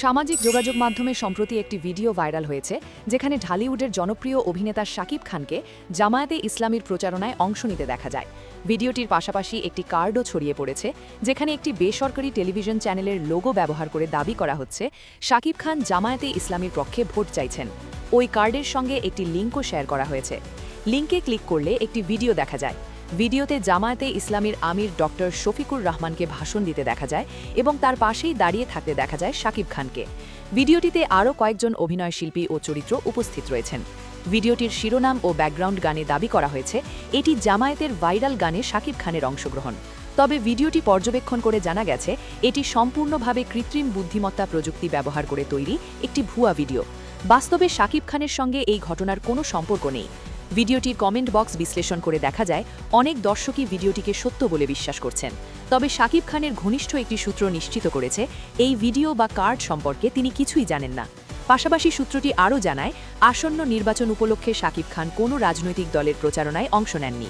সামাজিক যোগাযোগ মাধ্যমে সম্প্রতি একটি ভিডিও ভাইরাল হয়েছে যেখানে ঢালিউডের জনপ্রিয় অভিনেতা শাকিব খানকে জামায়াতে ইসলামীর প্রচারণায় অংশ নিতে দেখা যায়। ভিডিওটির পাশাপাশি একটি কার্ডও ছড়িয়ে পড়েছে যেখানে একটি বেসরকারি টেলিভিশন চ্যানেলের লোগো ব্যবহার করে দাবি করা হচ্ছে শাকিব খান জামায়াতে ইসলামীর পক্ষে ভোট চাইছেন। ওই কার্ডের সঙ্গে একটি লিঙ্কও শেয়ার করা হয়েছে। লিঙ্কে ক্লিক করলে একটি ভিডিও দেখা যায়। ভিডিওতে জামায়াতে ইসলামীর আমির ডক্টর শফিকুর রহমানকে ভাষণ দিতে দেখা যায় এবং তার পাশেই দাঁড়িয়ে থাকতে দেখা যায় শাকিব খানকে। ভিডিওটিতে আরও কয়েকজন অভিনয়শিল্পী ও চরিত্র উপস্থিত রয়েছেন। ভিডিওটির শিরোনাম ও ব্যাকগ্রাউন্ড গানে দাবি করা হয়েছে এটি জামায়াতের ভাইরাল গানে শাকিব খানের অংশগ্রহণ। তবে ভিডিওটি পর্যবেক্ষণ করে জানা গেছে এটি সম্পূর্ণভাবে কৃত্রিম বুদ্ধিমত্তা প্রযুক্তি ব্যবহার করে তৈরি একটি ভুয়া ভিডিও। বাস্তবে শাকিব খানের সঙ্গে এই ঘটনার কোনো সম্পর্ক নেই। ভিডিওটির কমেন্ট বক্স বিশ্লেষণ করে দেখা যায় অনেক দর্শকই ভিডিওটিকে সত্য বলে বিশ্বাস করছেন। তবে শাকিব খানের ঘনিষ্ঠ একটি সূত্র নিশ্চিত করেছে এই ভিডিও বা কার্ড সম্পর্কে তিনি কিছুই জানেন না। পাশাপাশি সূত্রটি আরও জানায় আসন্ন নির্বাচন উপলক্ষে শাকিব খান কোনো রাজনৈতিক দলের প্রচারণায় অংশ নেননি।